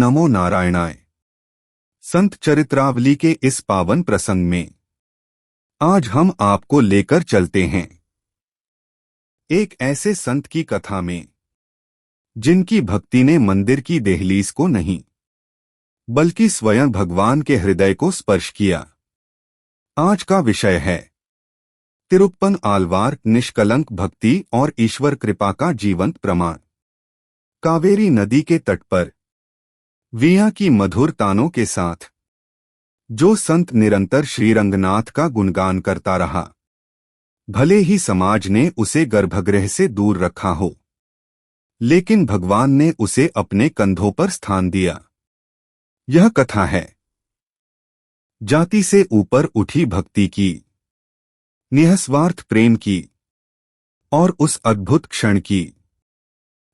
नमो नारायणाय। संत चरित्रावली के इस पावन प्रसंग में आज हम आपको लेकर चलते हैं एक ऐसे संत की कथा में जिनकी भक्ति ने मंदिर की देहलीज को नहीं बल्कि स्वयं भगवान के हृदय को स्पर्श किया। आज का विषय है तिरुप्पन आलवार, निष्कलंक भक्ति और ईश्वर कृपा का जीवंत प्रमाण। कावेरी नदी के तट पर वीणा की मधुर तानों के साथ जो संत निरंतर श्रीरंगनाथ का गुणगान करता रहा, भले ही समाज ने उसे गर्भगृह से दूर रखा हो, लेकिन भगवान ने उसे अपने कंधों पर स्थान दिया। यह कथा है जाति से ऊपर उठी भक्ति की, निःस्वार्थ प्रेम की और उस अद्भुत क्षण की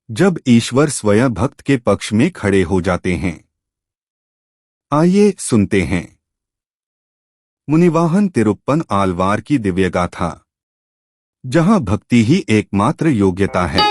जब ईश्वर स्वयं भक्त के पक्ष में खड़े हो जाते हैं। आइए सुनते हैं मुनिवाहन तिरुप्पन आलवार की दिव्य गाथा, जहां भक्ति ही एकमात्र योग्यता है।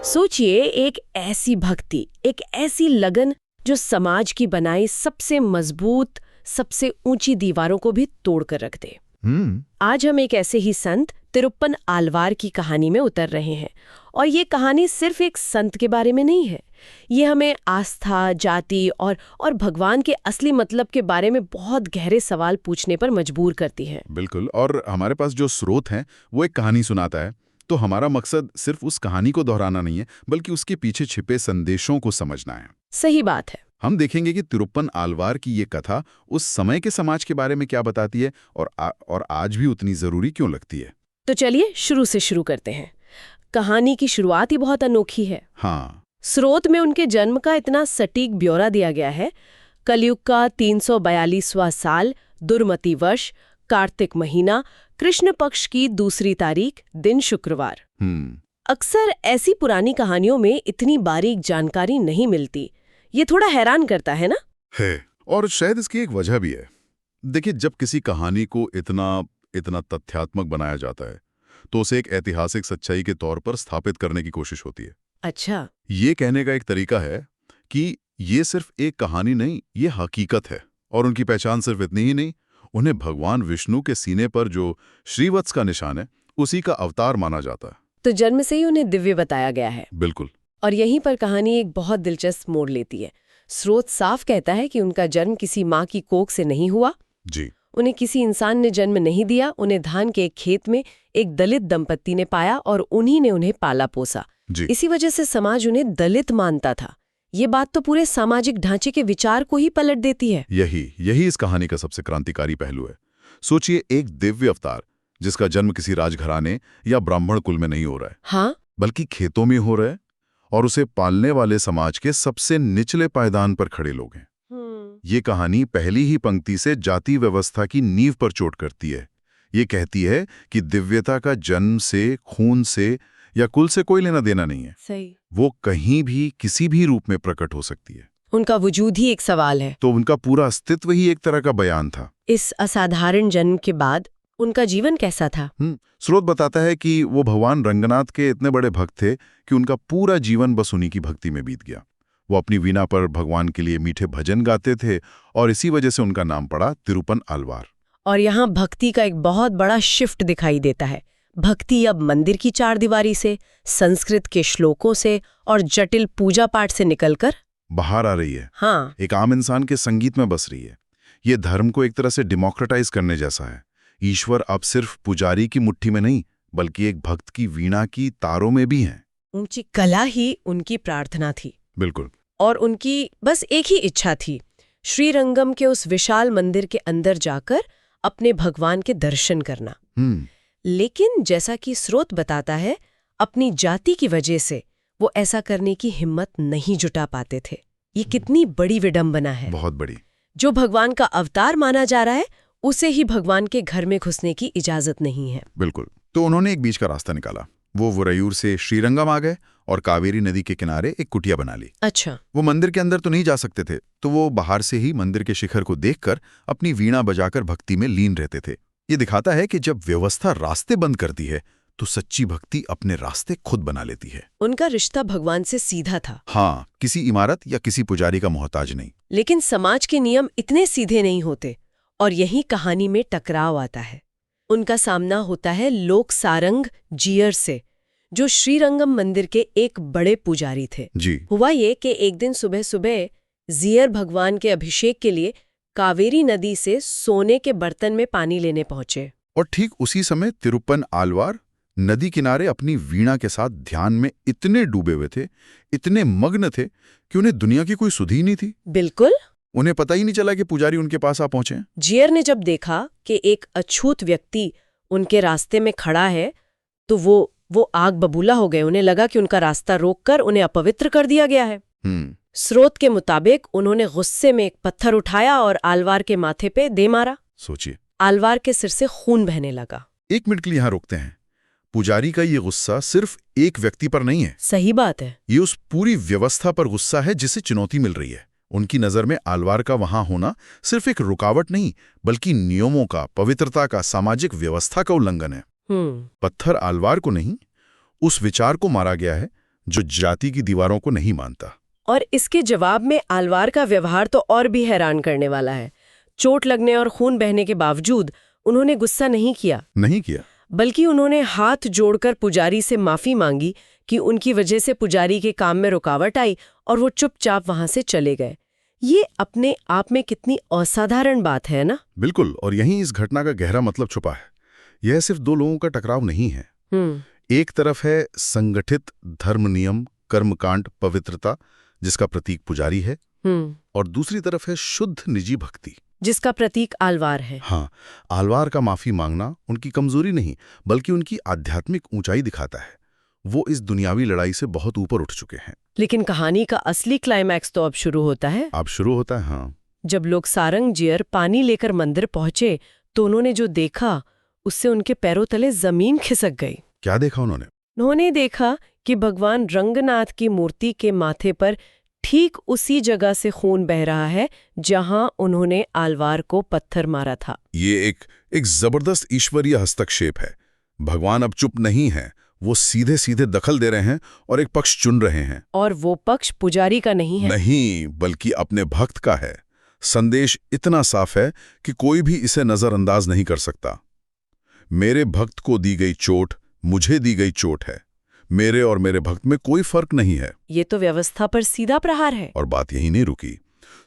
सोचिए, एक ऐसी भक्ति, एक ऐसी लगन जो समाज की बनाई सबसे मजबूत, सबसे ऊंची दीवारों को भी तोड़कर रख दे। आज हम एक ऐसे ही संत तिरुप्पन आलवार की कहानी में उतर रहे हैं। और ये कहानी सिर्फ एक संत के बारे में नहीं है। ये हमें आस्था, जाति और भगवान के असली मतलब के बारे में बहुत गहरे सवाल पूछने पर मजबूर करती है। बिल्कुल। और हमारे पास जो स्रोत हैं वो एक कहानी सुनाता है, तो हमारा मकसद सिर्फ उस कहानी को दोहराना नहीं है, बल्कि उसके पीछे छिपे संदेशों को समझना है। सही बात है। हम देखेंगे कि तिरुप्पन आलवार की ये कथा उस समय के समाज के बारे में क्या बताती है और आज भी उतनी जरूरी क्यों लगती है। तो चलिए शुरू से शुरू करते हैं। कहानी की शुरुआत ही बहुत अनोखी है। हाँ। स्रोत में उनके जन्म का इतना सटीक ब्यौरा दिया गया है। कलयुग का 342वां साल, दुर्मति वर्ष, कार्तिक महीना, कृष्ण पक्ष की दूसरी तारीख, दिन शुक्रवार। अक्सर ऐसी पुरानी कहानियों में इतनी बारीक जानकारी नहीं मिलती। ये थोड़ा हैरान करता है ना? है, और शायद इसकी एक वजह भी है। देखिए, जब किसी कहानी को इतना तथ्यात्मक बनाया जाता है तो उसे एक ऐतिहासिक सच्चाई के तौर पर स्थापित करने की कोशिश होती है। अच्छा। ये कहने का एक तरीका है कि ये सिर्फ एक कहानी नहीं, ये हकीकत है। और उनकी पहचान सिर्फ इतनी ही नहीं, उन्हें भगवान विष्णु के सीने पर जो श्रीवत्स का निशान है, उसी का अवतार माना जाता है। तो जन्म से ही उन्हें दिव्य बताया गया है। बिल्कुल। और यहीं पर कहानी एक बहुत दिलचस्प मोड़ लेती है। स्रोत साफ कहता है कि उनका जन्म किसी माँ की कोख से नहीं हुआ। जी। उन्हें किसी इंसान ने जन्म नहीं दिया। उन्हें धान के एक खेत में एक दलित दंपत्ति ने पाया और उन्हीं ने उन्हें पाला पोसा। इसी वजह से समाज उन्हें दलित मानता था। ये बात तो पूरे सामाजिक ढांचे के विचार को ही पलट देती है। यही इस कहानी का सबसे क्रांतिकारी पहलू है। सोचिए, एक दिव्य अवतार जिसका जन्म किसी राजघराने या ब्राह्मण कुल में नहीं हो रहा है, हाँ, बल्कि खेतों में हो रहा है, और उसे पालने वाले समाज के सबसे निचले पायदान पर खड़े लोग हैं। ये कहानी पहली ही पंक्ति से जाति व्यवस्था की नींव पर चोट करती है। ये कहती है कि दिव्यता का जन्म से, खून से या कुल से कोई लेना देना नहीं है। सही। वो कहीं भी किसी भी रूप में प्रकट हो सकती है। उनका वजूद ही एक सवाल है। तो उनका पूरा अस्तित्व ही एक तरह का बयान था। इस असाधारण जन्म के बाद उनका जीवन कैसा था? स्रोत बताता है कि वो भगवान रंगनाथ के इतने बड़े भक्त थे कि उनका पूरा जीवन बस उन्हीं की भक्ति में बीत गया। वो अपनी वीणा पर भगवान के लिए मीठे भजन गाते थे और इसी वजह से उनका नाम पड़ा तिरुप्पन आलवार। और यहाँ भक्ति का एक बहुत बड़ा शिफ्ट दिखाई देता है। भक्ति अब मंदिर की चारदीवारी से, संस्कृत के श्लोकों से और जटिल पूजा पाठ से निकलकर बाहर आ रही है। हाँ, एक आम इंसान के संगीत में बस रही है। ये धर्म को एक तरह से डेमोक्रेटाइज करने जैसा है। ईश्वर अब सिर्फ पुजारी की मुट्ठी में नहीं, बल्कि एक भक्त की वीणा की तारों में भी है। ऊंची कला ही उनकी प्रार्थना थी। बिल्कुल। और उनकी बस एक ही इच्छा थी, श्रीरंगम के उस विशाल मंदिर के अंदर जाकर अपने भगवान के दर्शन करना। लेकिन जैसा कि स्रोत बताता है, अपनी जाति की वजह से वो ऐसा करने की हिम्मत नहीं जुटा पाते थे। ये कितनी बड़ी विडंबना है। बहुत बड़ी। जो भगवान का अवतार माना जा रहा है, उसे ही भगवान के घर में घुसने की इजाजत नहीं है। बिल्कुल। तो उन्होंने एक बीच का रास्ता निकाला। वो वुरयूर से श्रीरंगम आ गए और कावेरी नदी के किनारे एक कुटिया बना ली। अच्छा। वो मंदिर के अंदर तो नहीं जा सकते थे, तो वो बाहर से ही मंदिर के शिखर को देखकर अपनी वीणा बजाकर भक्ति में लीन रहते थे। ये दिखाता है कि जब व्यवस्था रास्ते बंद करती है तो सच्ची भक्ति अपने रास्ते खुद बना लेती है। उनका रिश्ता भगवान से सीधा था। हाँ, किसी इमारत या किसी पुजारी का मोहताज नहीं। लेकिन समाज के नियम इतने सीधे नहीं होते और यही कहानी में टकराव आता है। उनका सामना होता है लोकसारंग जियर से, जो श्रीरंगम मंदिर के एक बड़े पुजारी थे। जी। हुआ ये कि एक दिन सुबह सुबह जियर भगवान के अभिषेक के लिए कावेरी नदी से सोने के बर्तन में पानी लेने पहुंचे। और ठीक उसी समय तिरुप्पन आलवार नदी किनारे अपनी वीणा के साथ ध्यान में इतने डूबे हुए थे, इतने मग्न थे कि उन्हें दुनिया की कोई सुध ही नहीं थी। बिल्कुल। उन्हें पता ही नहीं चला कि पुजारी उनके पास आ पहुंचे। जियर ने जब देखा कि एक अछूत व्यक्ति उनके रास्ते में खड़ा है तो वो आग बबूला हो गए। उन्हें लगा कि उनका रास्ता रोककर उन्हें अपवित्र कर दिया गया है। स्रोत के मुताबिक उन्होंने गुस्से में एक पत्थर उठाया और आलवार के माथे पे दे मारा। सोचिए, आलवार के सिर से खून बहने लगा। 1 मिनट के लिए यहां रोकते हैं। पुजारी का ये गुस्सा सिर्फ एक व्यक्ति पर नहीं है। सही बात है। ये उस पूरी व्यवस्था पर गुस्सा है जिसे चुनौती मिल रही है। उनकी नजर में आलवार का वहां होना सिर्फ एक रुकावट नहीं, बल्कि नियमों का, पवित्रता का, सामाजिक व्यवस्था का उल्लंघन है। पत्थर आलवार को नहीं, उस विचार को मारा गया है जो जाति की दीवारों को नहीं मानता। और इसके जवाब में आलवार का व्यवहार तो और भी हैरान करने वाला है। चोट लगने और खून बहने के बावजूद उन्होंने गुस्सा नहीं किया, बल्कि उन्होंने हाथ जोड़कर पुजारी से माफी मांगी कि उनकी वजह से पुजारी के काम में रुकावट आई और वो चुपचाप वहां से चले गए। ये अपने आप में कितनी असाधारण बात है ना। बिल्कुल। और यहीं इस घटना का गहरा मतलब छुपा है। यह सिर्फ 2 लोगों का टकराव नहीं है। एक तरफ है संगठित धर्म नियम, कर्मकांड, पवित्रता, जिसका प्रतीक पुजारी है, और दूसरी तरफ है शुद्ध निजी भक्ति, जिसका प्रतीक आलवार है। हाँ, आलवार का माफी मांगना उनकी कमजोरी नहीं, बल्कि उनकी आध्यात्मिक ऊंचाई दिखाता है। वो इस दुनियावी लड़ाई से बहुत ऊपर उठ चुके हैं। लेकिन कहानी का असली क्लाइमैक्स तो अब शुरू होता है। हाँ। जब लोग सारंग जियर पानी लेकर मंदिर पहुंचे तो उन्होंने जो देखा उससे उनके पैरों तले जमीन खिसक गई। क्या देखा उन्होंने? उन्होंने देखा कि भगवान रंगनाथ की मूर्ति के माथे पर ठीक उसी जगह से खून बह रहा है जहां उन्होंने आलवार को पत्थर मारा था। ये एक जबरदस्त ईश्वरीय हस्तक्षेप है। भगवान अब चुप नहीं है, वो सीधे सीधे दखल दे रहे हैं और एक पक्ष चुन रहे हैं। और वो पक्ष पुजारी का नहीं है। नहीं, बल्कि अपने भक्त का है। संदेश इतना साफ है कि कोई भी इसे नजरअंदाज नहीं कर सकता। मेरे भक्त को दी गई चोट मुझे दी गई चोट है। मेरे और मेरे भक्त में कोई फर्क नहीं है। ये तो व्यवस्था पर सीधा प्रहार है। और बात यही नहीं रुकी।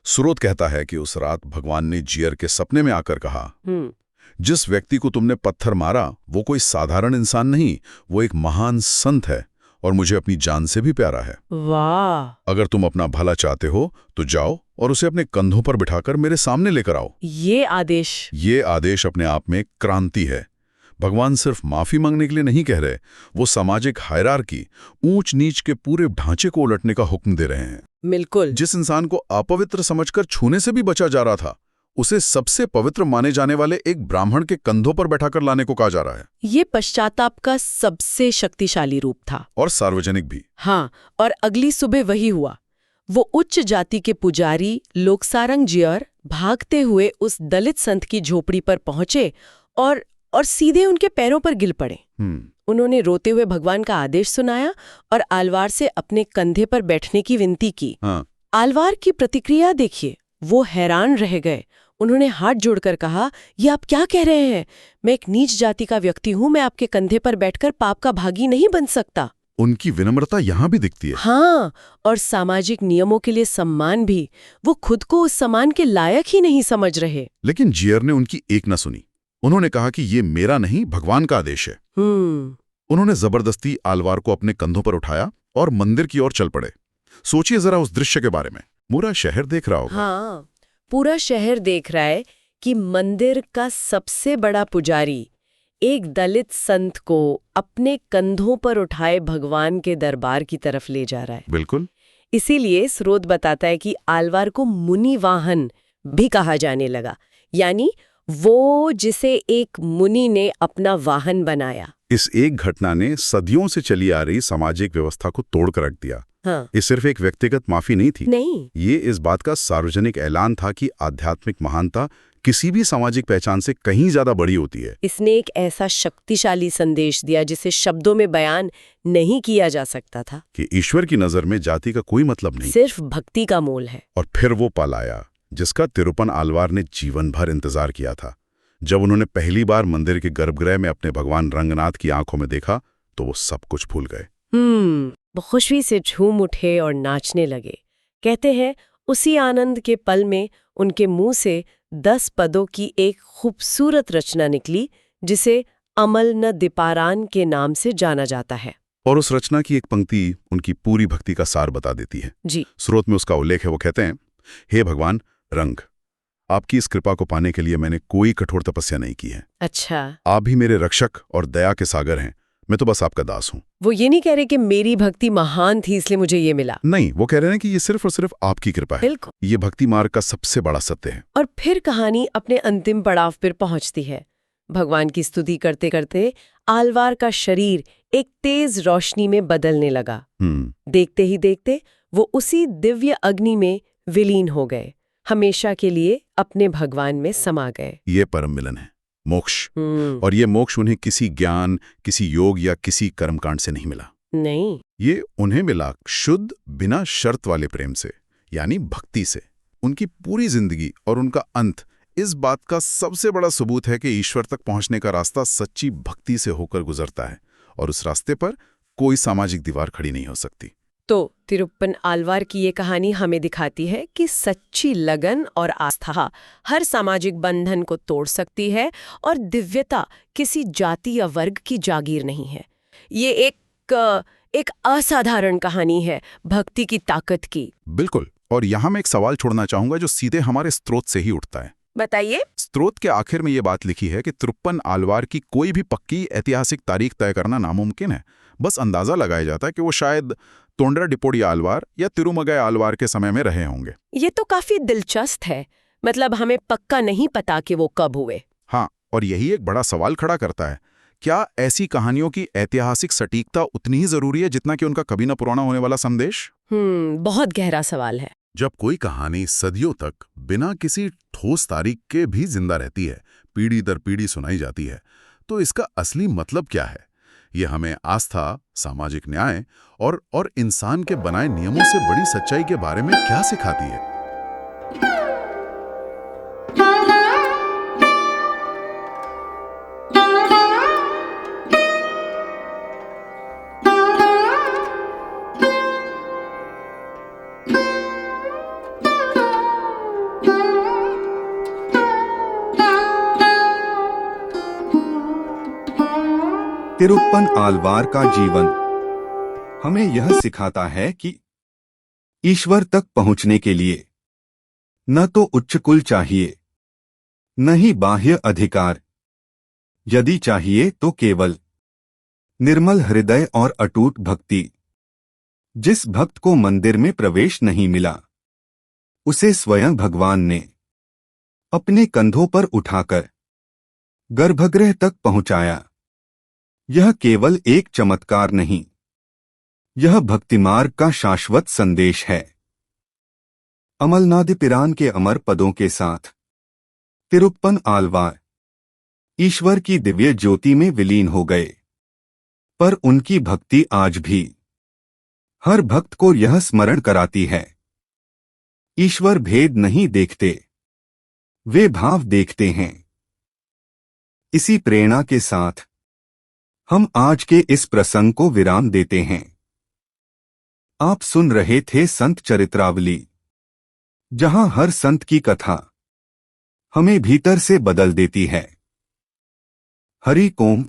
स्रोत कहता है कि उस रात भगवान ने जियर के सपने में आकर कहा, जिस व्यक्ति को तुमने पत्थर मारा वो कोई साधारण इंसान नहीं, वो एक महान संत है और मुझे अपनी जान से भी प्यारा है। वाह! अगर तुम अपना भला चाहते हो तो जाओ और उसे अपने कंधों पर बिठाकर मेरे सामने लेकर आओ। ये आदेश अपने आप में क्रांति है। भगवान सिर्फ माफी मांगने के लिए नहीं कह रहे, वो सामाजिक हायरार्की, ऊंच नीच के पूरे ढांचे को उलटने का हुक्म दे रहे हैं। बिल्कुल। जिस इंसान को अपवित्र समझकर छूने से भी बचा जा रहा था, उसे सबसे पवित्र माने जाने वाले एक ब्राह्मण के कंधों पर बैठाकर लाने को कहा जा रहा है। ये पश्चाताप का सबसे शक्तिशाली रूप था। और सार्वजनिक भी। हाँ, और अगली सुबह वही हुआ। वो उच्च जाति के पुजारी लोकसारंग जियर भागते हुए उस दलित संत की झोपड़ी पर पहुंचे और सीधे उनके पैरों पर गिर पड़े। उन्होंने रोते हुए भगवान का आदेश सुनाया और आलवार से अपने कंधे पर बैठने की विनती की। आलवार की प्रतिक्रिया देखिए, वो हैरान रह गए। उन्होंने हाथ जोड़कर कहा, ये आप क्या कह रहे हैं? मैं एक नीच जाति का व्यक्ति हूं, मैं आपके कंधे पर बैठकर पाप का भागी नहीं बन सकता। उनकी विनम्रता यहाँ भी दिखती है। हाँ, और सामाजिक नियमों के लिए सम्मान भी। वो खुद को उस सम्मान के लायक ही नहीं समझ रहे। लेकिन जियर ने उनकी एक न सुनी। उन्होंने कहा कि ये मेरा नहीं, भगवान का आदेश है। उन्होंने जबरदस्ती आलवार को अपने कंधों पर उठाया और मंदिर की ओर चल पड़े। सोचिए जरा उस दृश्य के बारे में। पूरा शहर देख रहा होगा। हाँ, पूरा शहर देख रहा है कि मंदिर का सबसे बड़ा पुजारी एक दलित संत को अपने कंधों पर उठाए भगवान के दरबार की तरफ ले जा रहा है। बिल्कुल। इसीलिए स्रोत बताता है कि आलवार को मुनि वाहन भी कहा जाने लगा, यानी वो जिसे एक मुनि ने अपना वाहन बनाया। इस एक घटना ने सदियों से चली आ रही सामाजिक व्यवस्था को तोड़कर रख दिया। हाँ। ये सिर्फ एक व्यक्तिगत माफी नहीं थी। नहीं, ये इस बात का सार्वजनिक ऐलान था कि आध्यात्मिक महानता किसी भी सामाजिक पहचान से कहीं ज्यादा बड़ी होती है। इसने एक ऐसा शक्तिशाली संदेश दिया जिसे शब्दों में बयान नहीं किया जा सकता था कि ईश्वर की नजर में जाति का कोई मतलब नहीं, सिर्फ भक्ति का मोल है। और फिर वो पल आया जिसका तिरुपन आलवार ने जीवन भर इंतजार किया था। जब उन्होंने पहली बार मंदिर के गर्भगृह में अपने भगवान रंगनाथ की आंखों में देखा तो वो सब कुछ भूल गए। वो खुशी से झूम उठे और नाचने लगे। कहते हैं उसी आनंद के पल में उनके मुंह से 10 पदों की एक खूबसूरत रचना निकली जिसे अमल न दीपारान के नाम से जाना जाता है। और उस रचना की एक पंक्ति उनकी पूरी भक्ति का सार बता देती है। जी। स्रोत में उसका उल्लेख है। वो कहते हैं, हे भगवान रंग, आपकी इस कृपा को पाने के लिए मैंने कोई कठोर तपस्या नहीं की है। अच्छा। आप भी मेरे रक्षक और दया के सागर हैं, मैं तो बस आपका दास हूं। वो ये नहीं कह रहे कि मेरी भक्ति महान थी इसलिए मुझे ये मिला। नहीं, वो कह रहे हैं कि ये सिर्फ और सिर्फ आपकी कृपा है। बिल्कुल। ये भक्ति मार्ग का सबसे बड़ा सत्य है। और फिर कहानी अपने अंतिम पड़ाव पर पहुंचती है। भगवान की स्तुति करते करते आलवार का शरीर एक तेज रोशनी में बदलने लगा। देखते ही देखते वो उसी दिव्य अग्नि में विलीन हो गए, हमेशा के लिए अपने भगवान में समा गए। ये परम मिलन है, मोक्ष। और ये मोक्ष उन्हें किसी ज्ञान, किसी योग या किसी कर्मकांड से नहीं मिला। नहीं, ये उन्हें मिला शुद्ध बिना शर्त वाले प्रेम से, यानी भक्ति से। उनकी पूरी जिंदगी और उनका अंत इस बात का सबसे बड़ा सबूत है कि ईश्वर तक पहुंचने का रास्ता सच्ची भक्ति से होकर गुजरता है, और उस रास्ते पर कोई सामाजिक दीवार खड़ी नहीं हो सकती। तो तिरुप्पन आलवार की ये कहानी हमें दिखाती है कि सच्ची लगन और आस्था हर सामाजिक बंधन को तोड़ सकती है, और दिव्यता किसी जाति या वर्ग की जागीर नहीं है। ये एक असाधारण कहानी है भक्ति की ताकत की। बिल्कुल। और यहाँ मैं एक सवाल छोड़ना चाहूंगा जो सीधे हमारे स्रोत से ही उठता है। बताइए। स्रोत के आखिर में ये बात लिखी है कि तिरुप्पन आलवार की कोई भी पक्की ऐतिहासिक तारीख तय करना नामुमकिन है। बस अंदाजा लगाया जाता है कि वो शायद तोंडराडिपोडी आलवार या तिरुमगय आलवार के समय में रहे होंगे। ये तो काफी दिलचस्प है। मतलब हमें पक्का नहीं पता कि वो कब हुए। हाँ, और यही एक बड़ा सवाल खड़ा करता है, क्या ऐसी कहानियों की ऐतिहासिक सटीकता उतनी ही जरूरी है जितना कि उनका कभी न पुराना होने वाला संदेश? बहुत गहरा सवाल है। जब कोई कहानी सदियों तक बिना किसी ठोस तारीख के भी जिंदा रहती है, पीढ़ी दर पीढ़ी सुनाई जाती है, तो इसका असली मतलब क्या है? ये हमें आस्था, सामाजिक न्याय और इंसान के बनाए नियमों से बड़ी सच्चाई के बारे में क्या सिखाती है? तिरुप्पन आलवार का जीवन हमें यह सिखाता है कि ईश्वर तक पहुंचने के लिए न तो उच्च कुल चाहिए, न ही बाह्य अधिकार। यदि चाहिए तो केवल निर्मल हृदय और अटूट भक्ति। जिस भक्त को मंदिर में प्रवेश नहीं मिला, उसे स्वयं भगवान ने अपने कंधों पर उठाकर गर्भगृह तक पहुंचाया। यह केवल एक चमत्कार नहीं, यह भक्तिमार्ग का शाश्वत संदेश है। अमलनादिपिरान के अमर पदों के साथ तिरुप्पन आलवार ईश्वर की दिव्य ज्योति में विलीन हो गए, पर उनकी भक्ति आज भी हर भक्त को यह स्मरण कराती है, ईश्वर भेद नहीं देखते, वे भाव देखते हैं। इसी प्रेरणा के साथ हम आज के इस प्रसंग को विराम देते हैं। आप सुन रहे थे संत चरित्रावली, जहां हर संत की कथा हमें भीतर से बदल देती है। हरि ओम।